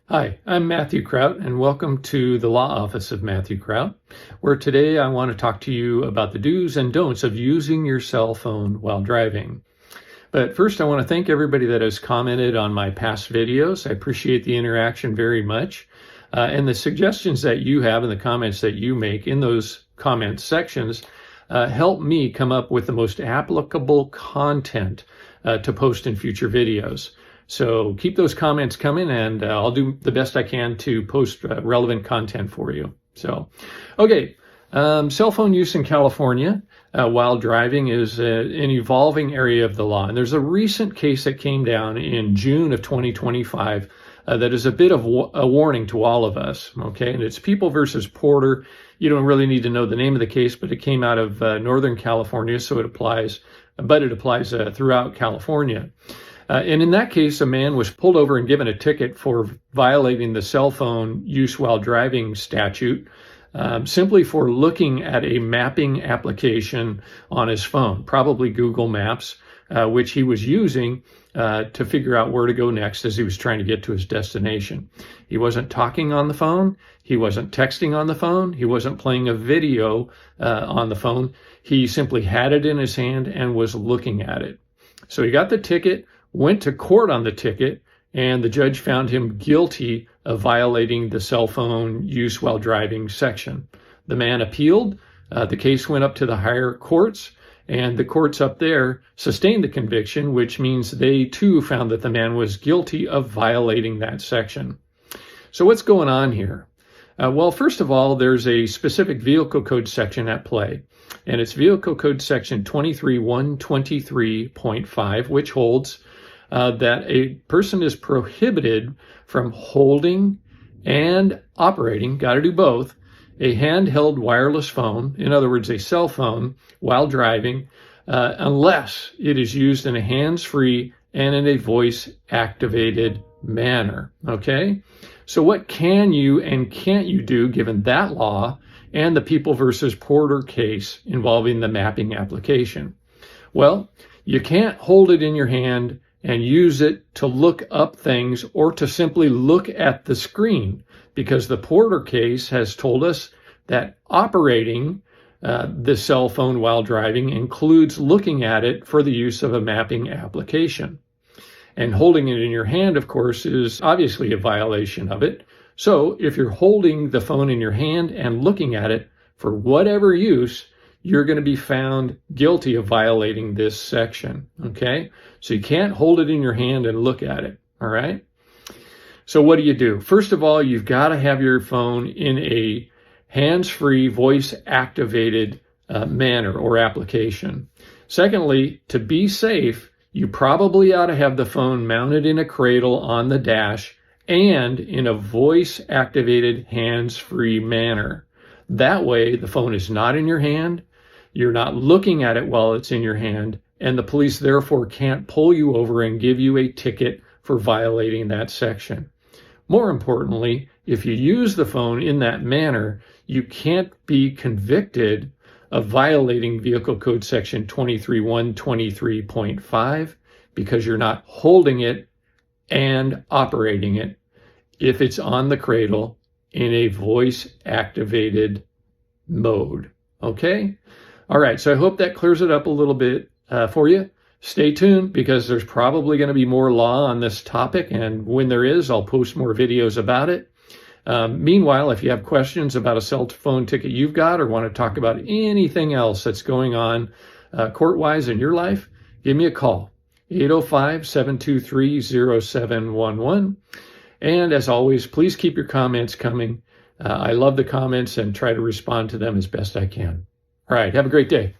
Hi, I'm Matthew Kraut, and welcome to the Law Office of Matthew Kraut, where today I want to talk to you about the do's and don'ts of using your cell phone while driving. But first, I want to thank everybody that has commented on my past videos. I appreciate the interaction very much. And the suggestions that you have and the comments that you make in those comment sections help me come up with the most applicable content to post in future videos. So keep those comments coming, and I'll do the best I can to post relevant content for you. So, okay, cell phone use in California while driving is an evolving area of the law. And there's a recent case that came down in June of 2025 that is a bit of a warning to all of us, okay? And it's People versus Porter. You don't really need to know the name of the case, but it came out of Northern California, so it applies throughout California. And in that case, a man was pulled over and given a ticket for violating the cell phone use while driving statute, simply for looking at a mapping application on his phone, probably Google Maps, which he was using to figure out where to go next as he was trying to get to his destination. He wasn't talking on the phone. He wasn't texting on the phone. He wasn't playing a video on the phone. He simply had it in his hand and was looking at it. So he got the ticket, went to court on the ticket, and the judge found him guilty of violating the cell phone use while driving section. The man appealed. The case went up to the higher courts, and the courts up there sustained the conviction, which means they too found that the man was guilty of violating that section. So what's going on here? Well, first of all, there's a specific vehicle code section at play, and it's Vehicle Code Section 23123.5, which holds that a person is prohibited from holding and operating, got to do both, a handheld wireless phone, in other words, a cell phone, while driving, unless it is used in a hands-free and in a voice-activated manner, okay? So what can you and can't you do given that law and the People versus Porter case involving the mapping application? Well, you can't hold it in your hand and use it to look up things or to simply look at the screen, because the Porter case has told us that operating the cell phone while driving includes looking at it for the use of a mapping application. And holding it in your hand, of course, is obviously a violation of it. So if you're holding the phone in your hand and looking at it for whatever use, you're going to be found guilty of violating this section, okay? So you can't hold it in your hand and look at it, all right? So what do? First of all, you've got to have your phone in a hands-free, voice-activated manner or application. Secondly, to be safe, you probably ought to have the phone mounted in a cradle on the dash and in a voice-activated, hands-free manner. That way, the phone is not in your hand, you're not looking at it while it's in your hand, and the police therefore can't pull you over and give you a ticket for violating that section. More importantly, if you use the phone in that manner, you can't be convicted of violating Vehicle Code Section 23123.5 because you're not holding it and operating it if it's on the cradle in a voice-activated mode, okay? All right, so I hope that clears it up a little bit for you. Stay tuned because there's probably going to be more law on this topic, and when there is, I'll post more videos about it. Meanwhile, if you have questions about a cell phone ticket you've got or want to talk about anything else that's going on court-wise in your life, give me a call, 805-723-0711. And as always, please keep your comments coming. I love the comments and try to respond to them as best I can. All right, have a great day.